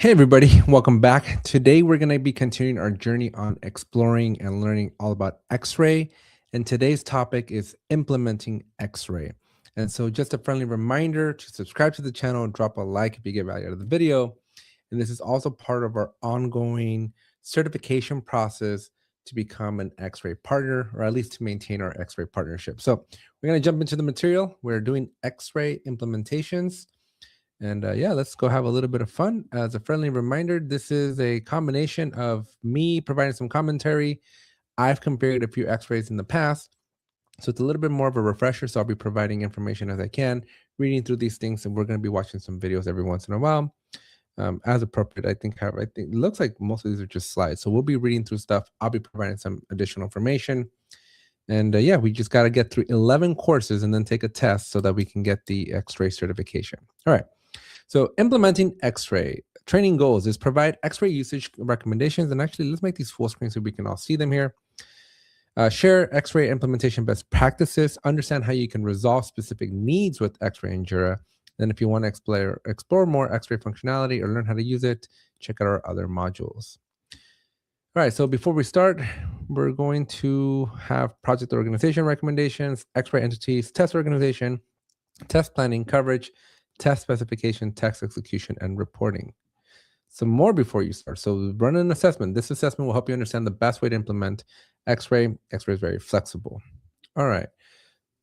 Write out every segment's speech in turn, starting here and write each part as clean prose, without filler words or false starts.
Hey everybody, welcome back. Today we're going to be continuing our journey on exploring and learning all about Xray. And today's topic is implementing Xray. And so just a friendly reminder to subscribe to the channel, drop a like if you get value out of the video. And this is also part of our ongoing certification process to become an Xray partner, or at least to maintain our Xray partnership. So we're going to jump into the material. We're doing Xray implementations. And yeah, let's go have a little bit of fun. As a friendly reminder, this is a combination of me providing some commentary. I've compared a few X-rays in the past, so it's a little bit more of a refresher. So I'll be providing information as I can, reading through these things, and we're going to be watching some videos every once in a while, as appropriate. I think it looks like most of these are just slides. So we'll be reading through stuff. I'll be providing some additional information. And yeah, we just got to get through 11 courses and then take a test so that we can get the X-ray certification. All right. So implementing Xray training goals is provide Xray usage recommendations. And actually, let's make these full screen so we can all see them here. Share Xray implementation best practices. Understand how you can resolve specific needs with Xray and Jira. Then if you want to explore more Xray functionality or learn how to use it, check out our other modules. All right, so before we start, we're going to have project organization recommendations, Xray entities, test organization, test planning, coverage, test specification, test execution, and reporting. Some more before you start. So run an assessment. This assessment will help you understand the best way to implement Xray. Xray is very flexible. All right.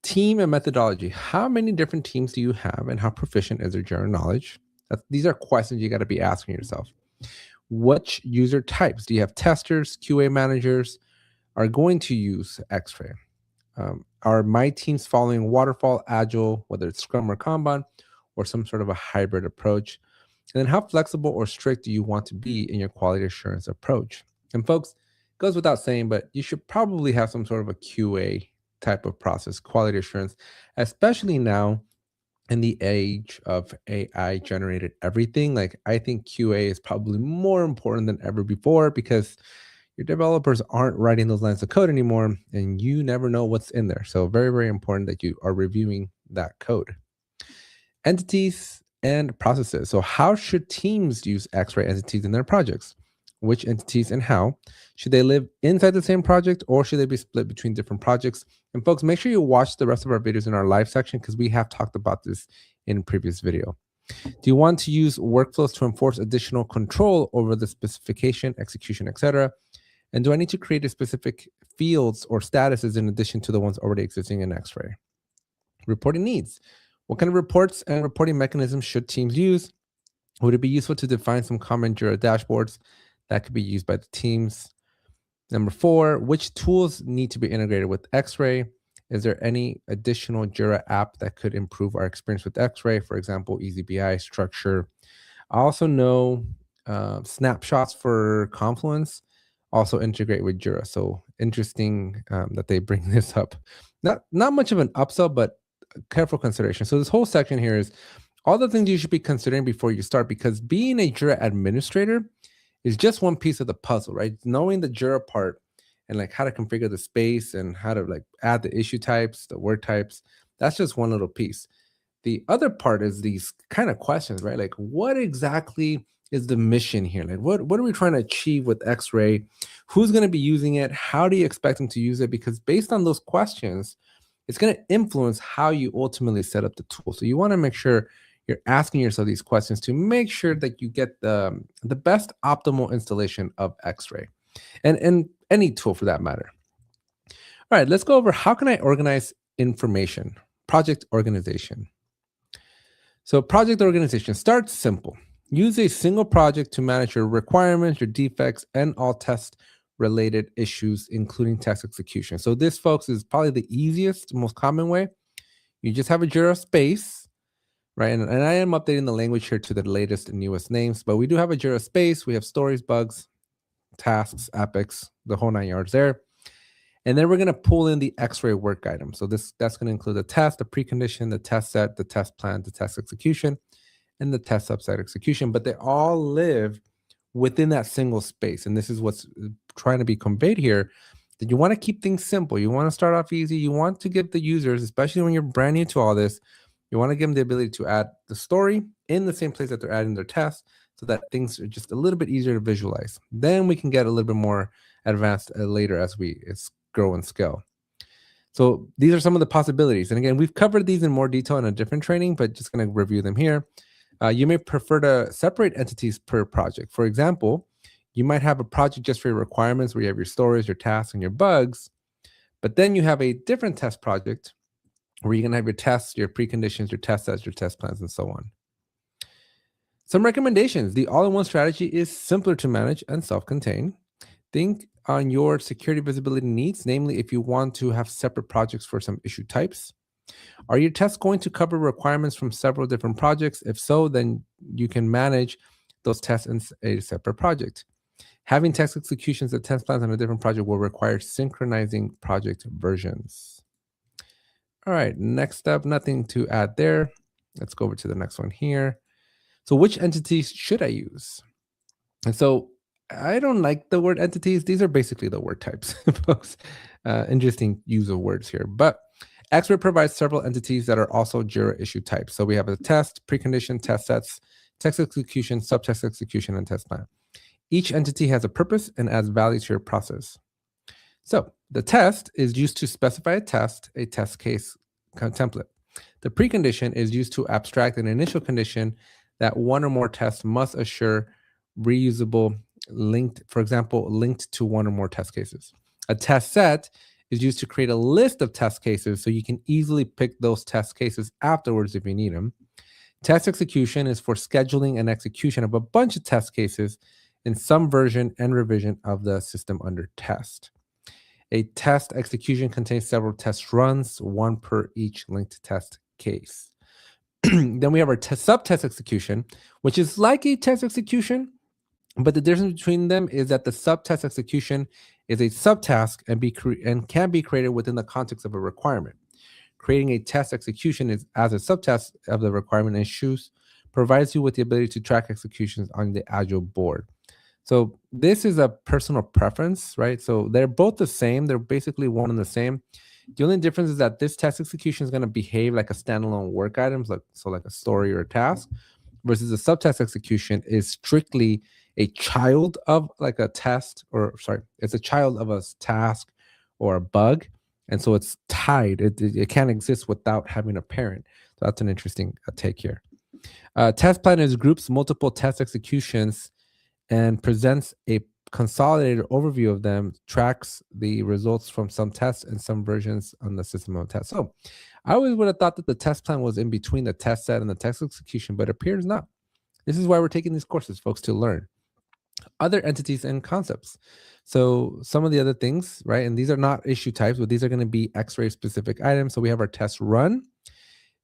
Team and methodology. How many different teams do you have and how proficient is their Jira knowledge? These are questions you got to be asking yourself. Which user types? Do you have testers, QA managers are going to use Xray? Are my teams following waterfall, agile, whether it's Scrum or Kanban, or some sort of a hybrid approach? And then how flexible or strict do you want to be in your quality assurance approach? And folks, it goes without saying, but you should probably have some sort of a QA type of process, quality assurance, especially now in the age of AI generated everything. Like, I think QA is probably more important than ever before because your developers aren't writing those lines of code anymore and you never know what's in there. So very, very important that you are reviewing that code. Entities and processes. So how should teams use Xray entities in their projects? Which entities and how? Should they live inside the same project or should they be split between different projects? And folks, make sure you watch the rest of our videos in our live section because we have talked about this in a previous video. Do you want to use workflows to enforce additional control over the specification, execution, etc.? And do I need to create a specific fields or statuses in addition to the ones already existing in Xray? Reporting needs. What kind of reports and reporting mechanisms should teams use? Would it be useful to define some common Jira dashboards that could be used by the teams? Number 4, which tools need to be integrated with Xray? Is there any additional Jira app that could improve our experience with Xray? For example, EasyBI, Structure. I also know snapshots for Confluence also integrate with Jira. So interesting that they bring this up. Not much of an upsell, but careful consideration. So this whole section here is all the things you should be considering before you start, because being a Jira administrator is just one piece of the puzzle, right? Knowing the Jira part and like how to configure the space and how to like add the issue types, the word types, that's just one little piece. The other part is these kind of questions, right? Like, what exactly is the mission here? Like, what are we trying to achieve with Xray? Who's going to be using it? How do you expect them to use it? Because based on those questions, it's going to influence how you ultimately set up the tool. So you want to make sure you're asking yourself these questions to make sure that you get the best optimal installation of Xray and any tool for that matter. All right, let's go over how can I organize information, project organization. So project organization starts simple. Use a single project to manage your requirements, your defects, and all test-related issues, including test execution. So this, folks, is probably the easiest, most common way. You just have a Jira space, right? And I am updating the language here to the latest and newest names, but we do have a Jira space. We have stories, bugs, tasks, epics, the whole 9 yards there. And then we're going to pull in the Xray work item. So that's going to include the test, the precondition, the test set, the test plan, the test execution, and the test subset execution. But they all live within that single space. And this is what's trying to be conveyed here, that you want to keep things simple. You want to start off easy. You want to give the users, especially when you're brand new to all this, you want to give them the ability to add the story in the same place that they're adding their test, so that things are just a little bit easier to visualize. Then we can get a little bit more advanced later as we grow and scale. So these are some of the possibilities. And again, we've covered these in more detail in a different training, but just going to review them here. You may prefer to separate entities per project. For example, you might have a project just for your requirements where you have your stories, your tasks, and your bugs. But then you have a different test project where you're going to have your tests, your preconditions, your test sets, your test plans, and so on. Some recommendations. The all-in-one strategy is simpler to manage and self-contained. Think on your security visibility needs, namely if you want to have separate projects for some issue types. Are your tests going to cover requirements from several different projects? If so, then you can manage those tests in a separate project. Having test executions and test plans on a different project will require synchronizing project versions. All right, next up, nothing to add there. Let's go over to the next one here. So which entities should I use? And so I don't like the word entities. These are basically the word types, folks. Interesting use of words here. But Xray provides several entities that are also Jira issue types. So we have a test, precondition, test sets, test execution, subtest execution, and test plan. Each entity has a purpose and adds value to your process. So the test is used to specify a test case template. The precondition is used to abstract an initial condition that one or more tests must assure reusable linked, for example, linked to one or more test cases. A test set is used to create a list of test cases so you can easily pick those test cases afterwards if you need them. Test execution is for scheduling and execution of a bunch of test cases in some version and revision of the system under test. A test execution contains several test runs, one per each linked test case. Then we have our subtest execution, which is like a test execution, but the difference between them is that the subtest execution is a subtask and can be created within the context of a requirement. Creating a test execution is as a subtask of the requirement issues, provides you with the ability to track executions on the Agile board. So this is a personal preference, right? So they're both the same. They're basically one and the same. The only difference is that this test execution is going to behave like a standalone work item, like a story or a task, versus the subtask execution is strictly a child of like a test, it's a child of a task or a bug. And so it's tied. It can't exist without having a parent. So that's an interesting take here. Test plan is groups multiple test executions and presents a consolidated overview of them, tracks the results from some tests and some versions on the system of tests. So I always would have thought that the test plan was in between the test set and the test execution, but it appears not. This is why we're taking these courses, folks, to learn other entities and concepts. So some of the other things, right? And these are not issue types, but these are going to be Xray specific items. So we have our test run,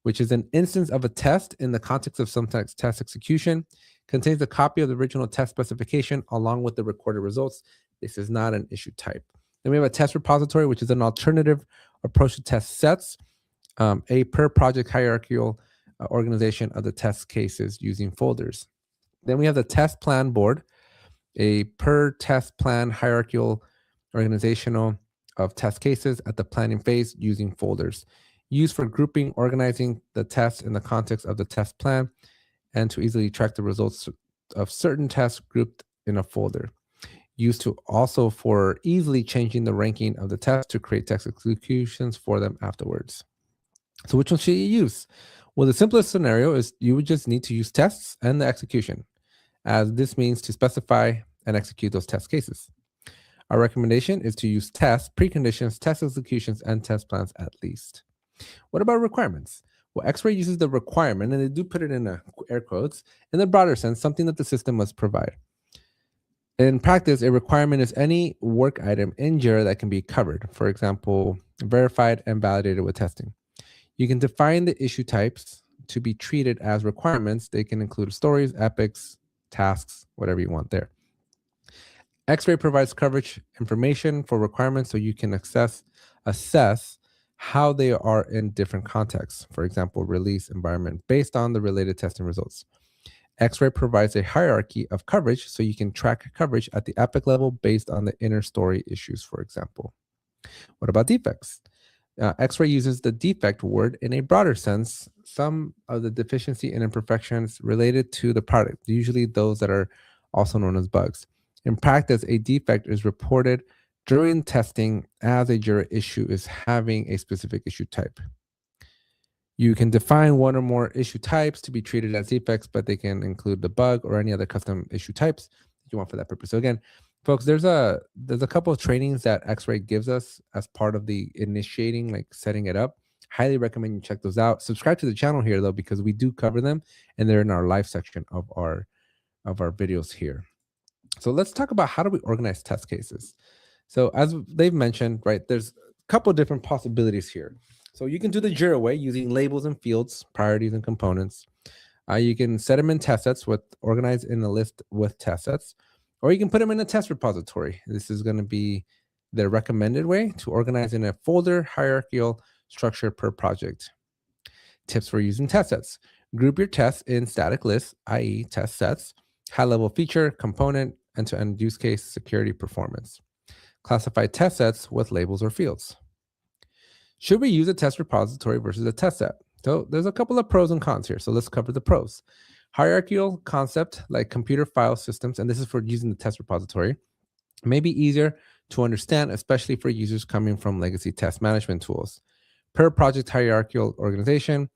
which is an instance of a test in the context of some test execution, contains a copy of the original test specification along with the recorded results. This is not an issue type. Then we have a test repository, which is an alternative approach to test sets, a per project hierarchical organization of the test cases using folders. Then we have the test plan board, a per test plan hierarchical organizational of test cases at the planning phase using folders, used for grouping, organizing the tests in the context of the test plan, and to easily track the results of certain tests grouped in a folder. Used to also for easily changing the ranking of the test to create test executions for them afterwards. So which one should you use? Well, the simplest scenario is you would just need to use tests and the execution, as this means to specify and execute those test cases. Our recommendation is to use tests, preconditions, test executions, and test plans at least. What about requirements? Well, Xray uses the requirement, and they do put it in air quotes, in the broader sense, something that the system must provide. In practice, a requirement is any work item in Jira that can be covered, for example, verified and validated with testing. You can define the issue types to be treated as requirements. They can include stories, epics, tasks, whatever you want there. Xray provides coverage information for requirements so you can assess how they are in different contexts, for example, release environment, based on the related testing results. Xray provides a hierarchy of coverage so you can track coverage at the epic level based on the inner story issues, for example. What about defects? Xray uses the defect word in a broader sense. Some of the deficiency and imperfections related to the product, usually those that are also known as bugs. In practice, a defect is reported during testing as a Jira issue is having a specific issue type. You can define one or more issue types to be treated as defects, but they can include the bug or any other custom issue types that you want for that purpose. So again, folks, there's a couple of trainings that Xray gives us as part of the initiating, like setting it up. Highly recommend you check those out. Subscribe to the channel here though, because we do cover them and they're in our live section of our videos here. So let's talk about how do we organize test cases. So as they've mentioned, right, there's a couple of different possibilities here. So you can do the Jira way using labels and fields, priorities and components. You can set them in test sets with organized in a list with test sets, or you can put them in a test repository. This is going to be the recommended way to organize in a folder hierarchical structure per project. Tips for using test sets. Group your tests in static lists, i.e. test sets, high-level feature, component, end-to-end use case, security, performance. Classify test sets with labels or fields. Should we use a test repository versus a test set? So there's a couple of pros and cons here. So let's cover the pros. Hierarchical concept like computer file systems, and this is for using the test repository, may be easier to understand, especially for users coming from legacy test management tools. Per project hierarchical organization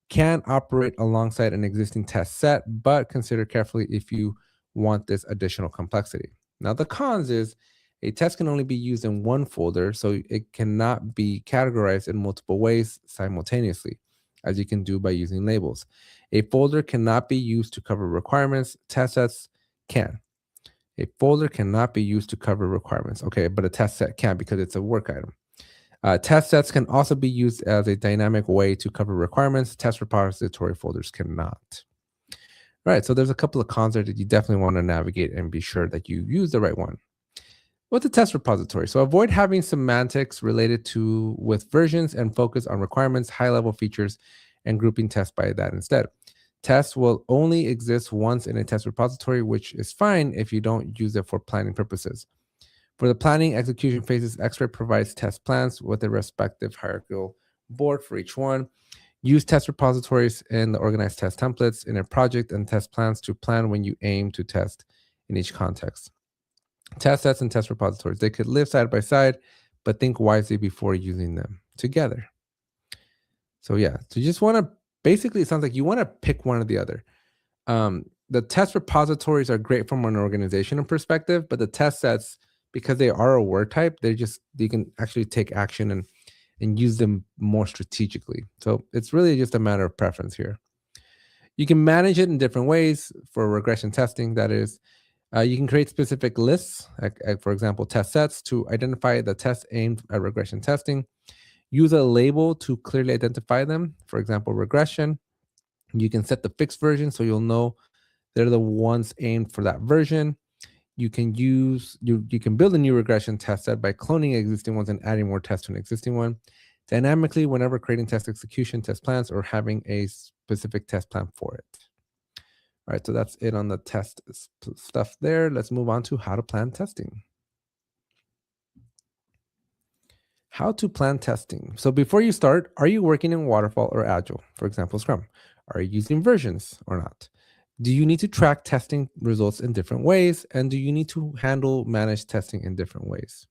can operate alongside an existing test set, but consider carefully if you want this additional complexity. Now, the cons is a test can only be used in one folder, so it cannot be categorized in multiple ways simultaneously, as you can do by using labels. A folder cannot be used to cover requirements. Test sets can. A folder cannot be used to cover requirements. Okay, but a test set can because it's a work item. Test sets can also be used as a dynamic way to cover requirements. Test repository folders cannot. All right, so there's a couple of cons there that you definitely want to navigate and be sure that you use the right one. What's a test repository? So avoid having semantics related to with versions and focus on requirements, high-level features, and grouping tests by that instead. Tests will only exist once in a test repository, which is fine if you don't use it for planning purposes. For the planning execution phases, Xray provides test plans with a respective hierarchical board for each one. Use test repositories in the organized test templates in a project and test plans to plan when you aim to test in each context. Test sets and test repositories, they could live side by side, but think wisely before using them together. So yeah, so you just want to, basically it sounds like you want to pick one or the other. The test repositories are great from an organizational perspective, but the test sets, because they are a word type, you can actually take action and use them more strategically. So it's really just a matter of preference here. You can manage it in different ways for regression testing, that is. You can create specific lists, like, for example, test sets to identify the tests aimed at regression testing. Use a label to clearly identify them, for example, regression. You can set the fixed version so you'll know they're the ones aimed for that version. You can you can build a new regression test set by cloning existing ones and adding more tests to an existing one. Dynamically, whenever creating test execution, test plans, or having a specific test plan for it. All right, so that's it on the test stuff there. Let's move on to how to plan testing. How to plan testing. So before you start, are you working in Waterfall or Agile, for example, Scrum? Are you using versions or not? Do you need to track testing results in different ways? And do you need to handle managed testing in different ways?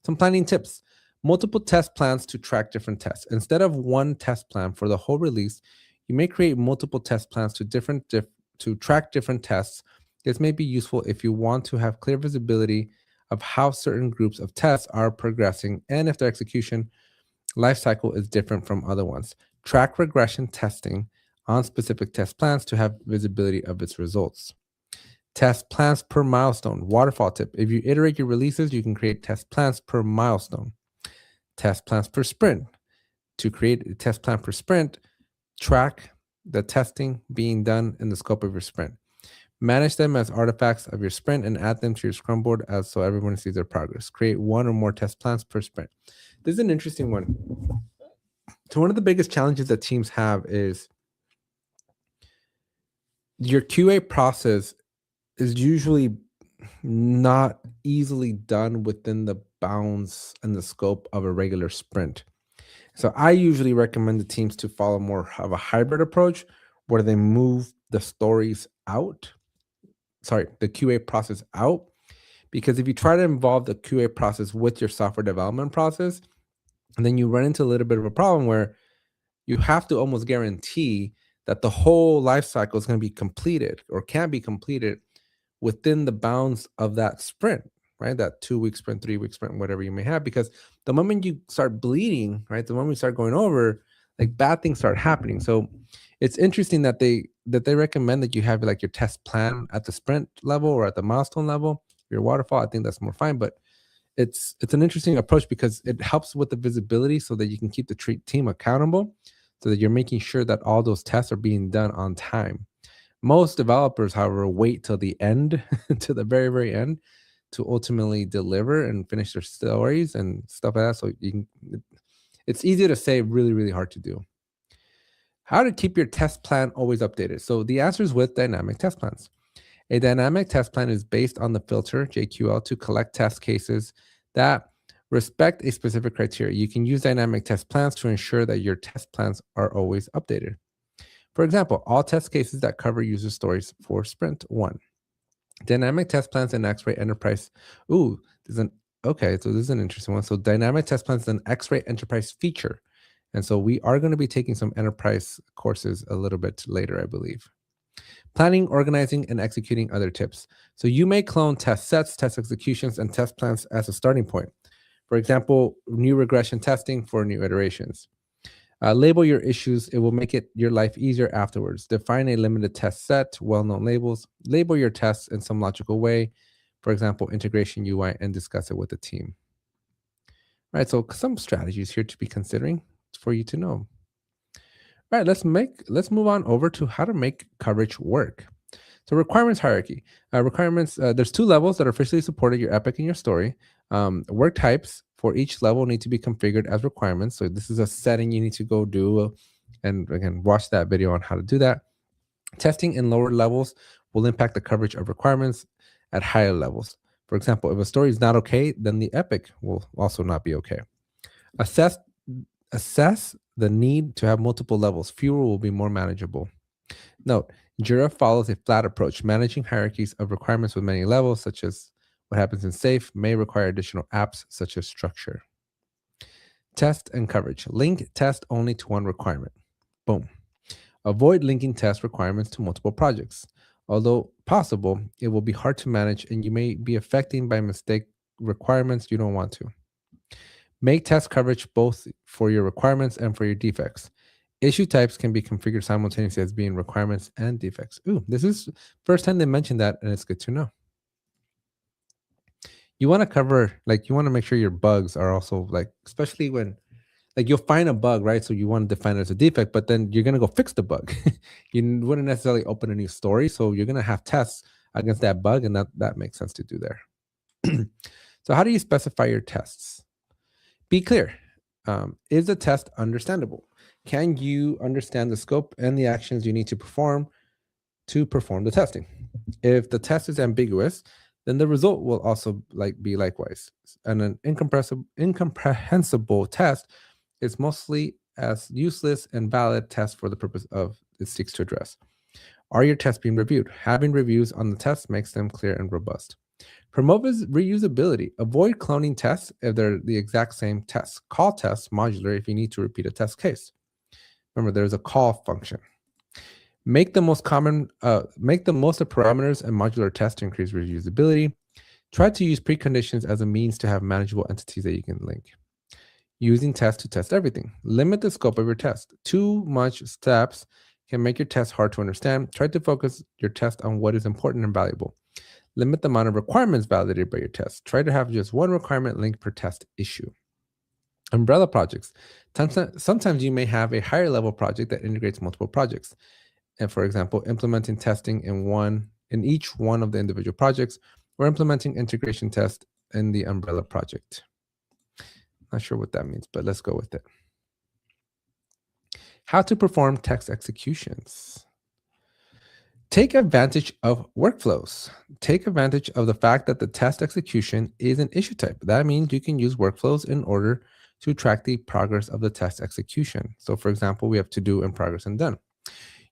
Some planning tips. Multiple test plans to track different tests. Instead of one test plan for the whole release, you may create multiple test plans to track different tests. This may be useful if you want to have clear visibility of how certain groups of tests are progressing and if their execution lifecycle is different from other ones. Track regression testing on specific test plans to have visibility of its results. Test plans per milestone. Waterfall tip. If you iterate your releases, you can create test plans per milestone. Test plans per sprint. To create a test plan per sprint, track the testing being done in the scope of your sprint. Manage them as artifacts of your sprint and add them to your Scrum board so everyone sees their progress. Create one or more test plans per sprint. This is an interesting one. So one of the biggest challenges that teams have is your QA process is usually not easily done within the bounds and the scope of a regular sprint. So I usually recommend the teams to follow more of a hybrid approach where they move the stories out, the QA process out. Because if you try to involve the QA process with your software development process, and then you run into a little bit of a problem where you have to almost guarantee that the whole life cycle is going to be completed or can be completed within the bounds of that sprint, right? That 2-week sprint, 3-week sprint, whatever you may have. Because the moment you start bleeding, right, the moment you start going over, like bad things start happening. So it's interesting that they recommend that you have like your test plan at the sprint level or at the milestone level. Your waterfall, I think that's more fine, but it's an interesting approach because it helps with the visibility so that you can keep the team accountable, so that you're making sure that all those tests are being done on time. Most developers, however, wait till the end, to the very, very end, to ultimately deliver and finish their stories and stuff like that. So it's easy to say, really, really hard to do. How to keep your test plan always updated? So the answer is with dynamic test plans. A dynamic test plan is based on the filter, JQL, to collect test cases that respect a specific criteria. You can use dynamic test plans to ensure that your test plans are always updated. For example, all test cases that cover user stories for Sprint 1. Dynamic test plans in Xray Enterprise. So this is an interesting one. So dynamic test plans is an Xray Enterprise feature. And so we are going to be taking some enterprise courses a little bit later, I believe. Planning, organizing, and executing other tips. So you may clone test sets, test executions, and test plans as a starting point. For example, new regression testing for new iterations. Label your issues. It will make your life easier afterwards. Define a limited test set, well-known labels. Label your tests in some logical way. For example, integration UI, and discuss it with the team. All right, so some strategies here to be considering for you to know. All right, let's move on over to how to make coverage work. So requirements hierarchy. There's 2 levels that are officially supported, your epic and your story. Work types for each level need to be configured as requirements. So this is a setting you need to go do, and again, watch that video on how to do that. Testing in lower levels will impact the coverage of requirements at higher levels. For example, if a story is not okay, then the epic will also not be okay. Assess the need to have multiple levels. Fewer will be more manageable. Note, Jira follows a flat approach. Managing hierarchies of requirements with many levels, such as what happens in safe, may require additional apps such as structure. Test and coverage. Link test only to one requirement. Boom. Avoid linking test requirements to multiple projects. Although possible, it will be hard to manage and you may be affecting by mistake requirements you don't want to. Make test coverage both for your requirements and for your defects. Issue types can be configured simultaneously as being requirements and defects. This is first time they mentioned that, and it's good to know. You want to cover, you want to make sure your bugs are also especially when, you'll find a bug, right? So you want to define it as a defect, but then you're going to go fix the bug. You wouldn't necessarily open a new story. So you're going to have tests against that bug, and that makes sense to do there. So how do you specify your tests? Be clear. Is the test understandable? Can you understand the scope and the actions you need to perform the testing? If the test is ambiguous, then the result will also be likewise. And an incomprehensible test is mostly as useless and valid test for the purpose of it seeks to address. Are your tests being reviewed? Having reviews on the tests makes them clear and robust. Promote reusability. Avoid cloning tests if they're the exact same tests. Call tests modular if you need to repeat a test case. Remember, there's a call function. Make the most of parameters and modular tests to increase reusability. Try to use preconditions as a means to have manageable entities that you can link. Using tests to test everything. Limit the scope of your test. Too much steps can make your test hard to understand. Try to focus your test on what is important and valuable. Limit the amount of requirements validated by your test. Try to have just one requirement link per test issue. Umbrella projects. Sometimes you may have a higher level project that integrates multiple projects. And for example, implementing testing in each one of the individual projects, or implementing integration test in the umbrella project. Not sure what that means, but let's go with it. How to perform test executions. Take advantage of workflows. Take advantage of the fact that the test execution is an issue type. That means you can use workflows in order to track the progress of the test execution. So for example, we have to do, in progress, and done.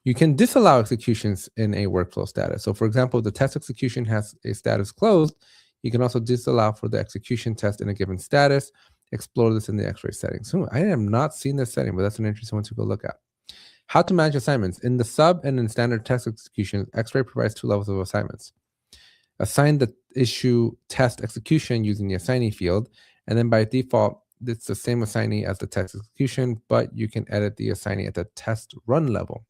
You can disallow executions in a workflow status. So for example, if the test execution has a status closed, you can also disallow for the execution test in a given status. Explore this in the Xray settings. So I have not seen this setting, but that's an interesting one to go look at. How to manage assignments. In the sub and in standard test execution, Xray provides 2 levels of assignments. Assign the issue test execution using the assignee field, and then by default, it's the same assignee as the test execution, but you can edit the assignee at the test run level.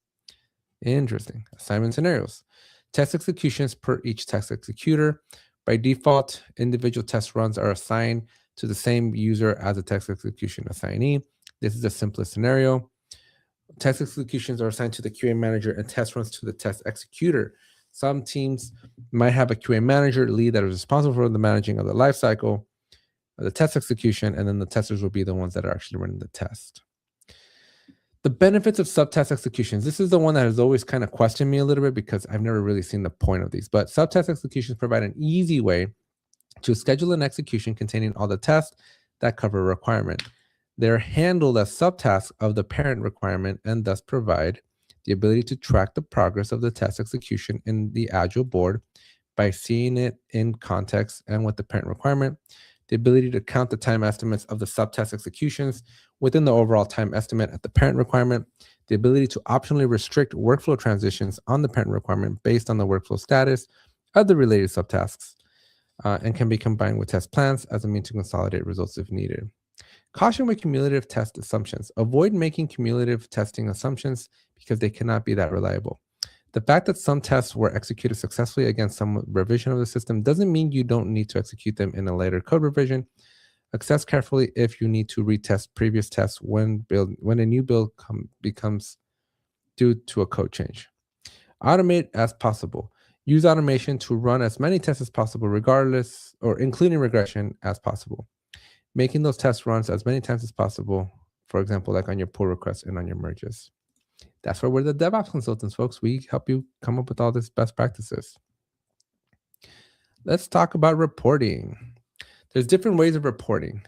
Interesting. Assignment scenarios. Test executions per each test executor. By default, individual test runs are assigned to the same user as a test execution assignee. This is the simplest scenario. Test executions are assigned to the QA manager and test runs to the test executor. Some teams might have a QA manager lead that is responsible for the managing of the lifecycle of the test execution, and then the testers will be the ones that are actually running the test. The benefits of subtask executions. This is the one that has always kind of questioned me a little bit because I've never really seen the point of these. But subtask executions provide an easy way to schedule an execution containing all the tests that cover a requirement. They're handled as subtasks of the parent requirement and thus provide the ability to track the progress of the test execution in the Agile board by seeing it in context and with the parent requirement. The ability to count the time estimates of the subtask executions within the overall time estimate at the parent requirement, the ability to optionally restrict workflow transitions on the parent requirement based on the workflow status of the related subtasks, and can be combined with test plans as a means to consolidate results if needed. Caution with cumulative test assumptions. Avoid making cumulative testing assumptions because they cannot be that reliable. The fact that some tests were executed successfully against some revision of the system doesn't mean you don't need to execute them in a later code revision. Assess carefully if you need to retest previous tests when a new build becomes due to a code change. Automate as possible. Use automation to run as many tests as possible, regardless or including regression as possible. Making those test runs as many times as possible, for example, like on your pull requests and on your merges. That's where we're the DevOps consultants, folks. We help you come up with all these best practices. Let's talk about reporting. There's different ways of reporting.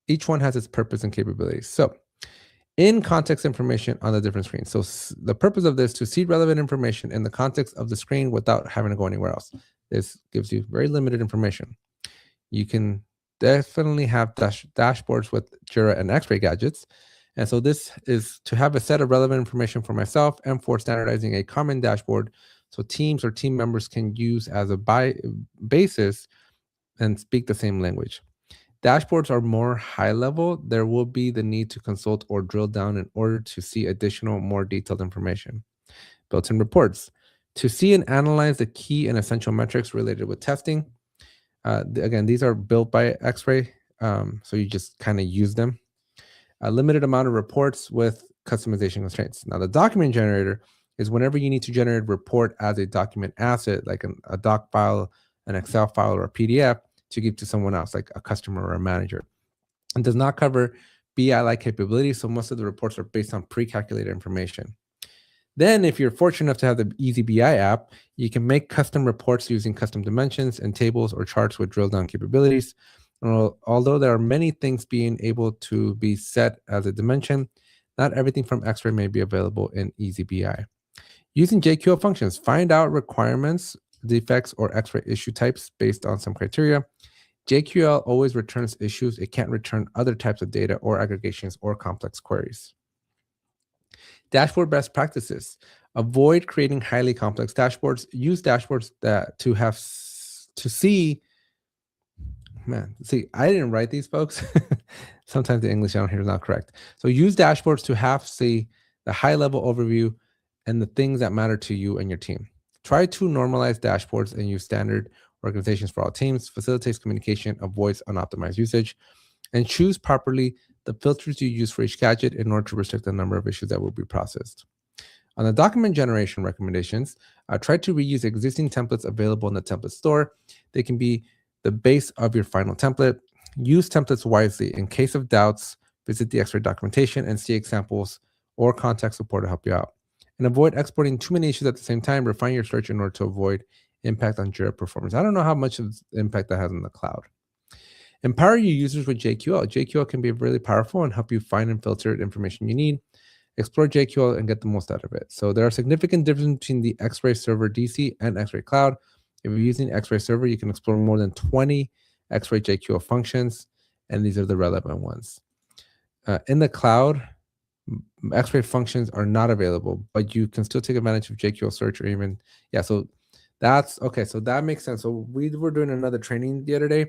Each one has its purpose and capabilities. So in context information on the different screens. So the purpose of this is to see relevant information in the context of the screen without having to go anywhere else. This gives you very limited information. You can definitely have dashboards with Jira and Xray gadgets. And so this is to have a set of relevant information for myself and for standardizing a common dashboard so teams or team members can use as a basis and speak the same language. Dashboards are more high level. There will be the need to consult or drill down in order to see additional, more detailed information. Built-in reports. To see and analyze the key and essential metrics related with testing. Again, these are built by Xray, so you just kind of use them. A limited amount of reports with customization constraints. Now, the document generator is whenever you need to generate a report as a document asset, like a doc file, an Excel file, or a PDF to give to someone else, like a customer or a manager. It does not cover BI-like capabilities, so most of the reports are based on pre-calculated information. Then, if you're fortunate enough to have the Easy BI app, you can make custom reports using custom dimensions and tables or charts with drill-down capabilities. Although there are many things being able to be set as a dimension, not everything from Xray may be available in Easy BI. Using JQL functions, find out requirements, defects, or Xray issue types based on some criteria. JQL always returns issues. It can't return other types of data or aggregations or complex queries. Dashboard best practices. Avoid creating highly complex dashboards. Use dashboards to see. See, I didn't write these, folks. Sometimes the English down here is not correct. So use dashboards to see the high-level overview and the things that matter to you and your team. Try to normalize dashboards and use standard organizations for all teams. Facilitates communication, avoids unoptimized usage, and choose properly the filters you use for each gadget in order to restrict the number of issues that will be processed. On the document generation recommendations, try to reuse existing templates available in the template store. They can be the base of your final template. Use templates wisely. In case of doubts, visit the Xray documentation and see examples or contact support to help you out. And avoid exporting too many issues at the same time. Refine your search in order to avoid impact on Jira performance. I don't know how much of impact that has on the cloud. Empower your users with JQL. JQL can be really powerful and help you find and filter the information you need. Explore JQL and get the most out of it. So there are significant differences between the Xray Server DC and Xray Cloud. If you're using Xray Server, you can explore more than 20 Xray JQL functions, and these are the relevant ones. In the cloud, Xray functions are not available, but you can still take advantage of JQL search or even, so that's okay. So that makes sense. So we were doing another training the other day,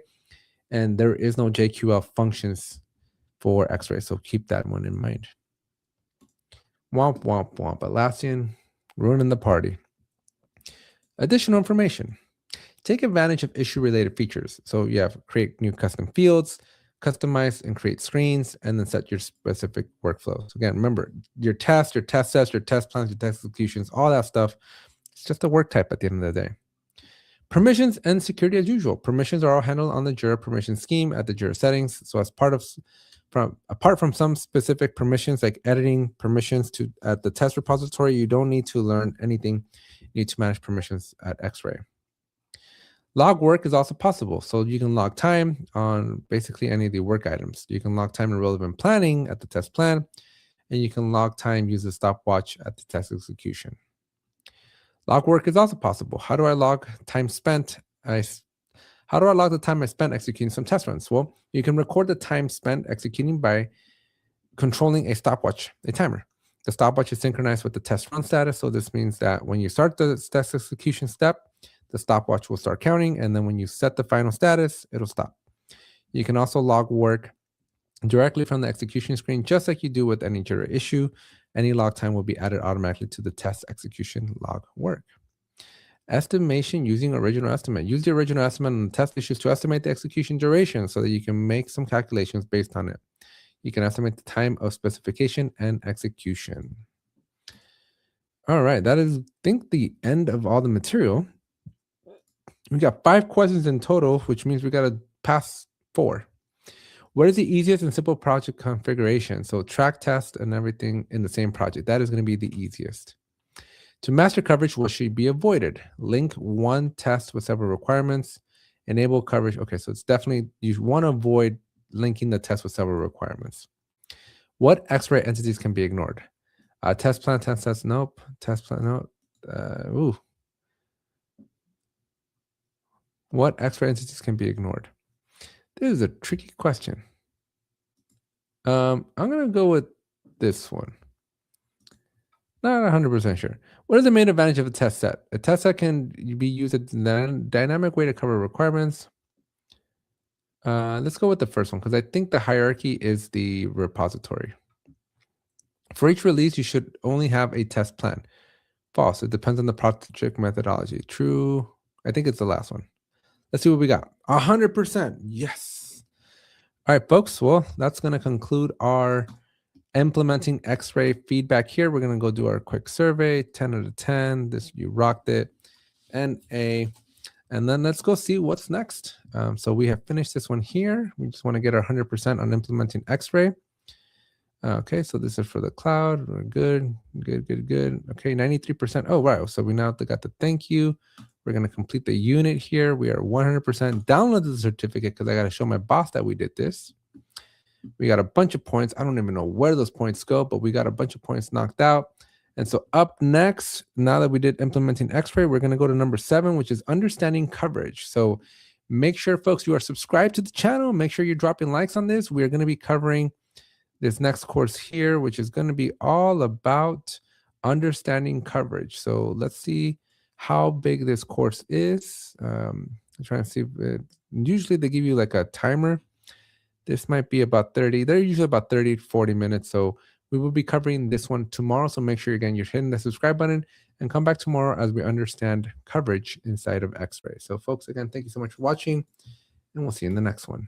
and there is no JQL functions for Xray. So keep that one in mind. Womp, womp, womp. Atlassian ruining the party. Additional information. Take advantage of issue-related features. So you have create new custom fields, customize and create screens, and then set your specific workflows. So again, remember, your tests, your test sets, your test plans, your test executions, all that stuff, it's just a work type at the end of the day. Permissions and security as usual. Permissions are all handled on the Jira permission scheme at the Jira settings. So as apart from some specific permissions like editing permissions at the test repository, you don't need to learn anything. You need to manage permissions at Xray. Log work is also possible. So you can log time on basically any of the work items. You can log time in relevant planning at the test plan, and you can log time, use a stopwatch at the test execution. Log work is also possible. How do I log time spent? How do I log the time I spent executing some test runs? Well, you can record the time spent executing by controlling a stopwatch, a timer. The stopwatch is synchronized with the test run status. So this means that when you start the test execution step, the stopwatch will start counting. And then when you set the final status, it'll stop. You can also log work directly from the execution screen, just like you do with any Jira issue. Any log time will be added automatically to the test execution log work. Estimation using original estimate. Use the original estimate on the test issues to estimate the execution duration so that you can make some calculations based on it. You can estimate the time of specification and execution. All right, that is, I think, the end of all the material. We got 5 questions in total, which means we got to pass 4. What is the easiest and simple project configuration? So track, test, and everything in the same project. That is going to be the easiest. To master coverage, what should be avoided? Link one test with several requirements. Enable coverage. Okay, so it's definitely, you want to avoid linking the test with several requirements. What Xray entities can be ignored? Test plan, test test, nope. Test plan, nope. What Xray entities can be ignored? This is a tricky question. I'm going to go with this one. Not 100% sure. What is the main advantage of a test set? A test set can be used as a dynamic way to cover requirements. Let's go with the first one because I think the hierarchy is the repository. For each release, you should only have a test plan. False. It depends on the project methodology. True. I think it's the last one. Let's see what we got. 100%. Yes. All right, folks. Well, that's going to conclude our implementing Xray feedback here. We're going to go do our quick survey. 10 out of 10. This, you rocked it. And then let's go see what's next. So we have finished this one here. We just want to get our 100% on implementing Xray. Okay, so this is for the cloud. We're good. Okay, 93%. Oh, wow. So we now got the thank you. We're going to complete the unit here. We are 100%. Download the certificate because I got to show my boss that we did this. We got a bunch of points. I don't even know where those points go, but we got a bunch of points knocked out. And so up next, now that we did implementing Xray, we're going to go to number 7, which is understanding coverage. So make sure, folks, you are subscribed to the channel. Make sure you're dropping likes on this. We're going to be covering this next course here, which is going to be all about understanding coverage. So let's see how big this course is. I'm trying to see if usually they give you like a timer. This might be about 30. They're usually about 30 to 40 minutes. So we will be covering this one tomorrow. So make sure, again, you're hitting the subscribe button and come back tomorrow as we understand coverage inside of Xray. So folks, again, thank you so much for watching, and we'll see you in the next one.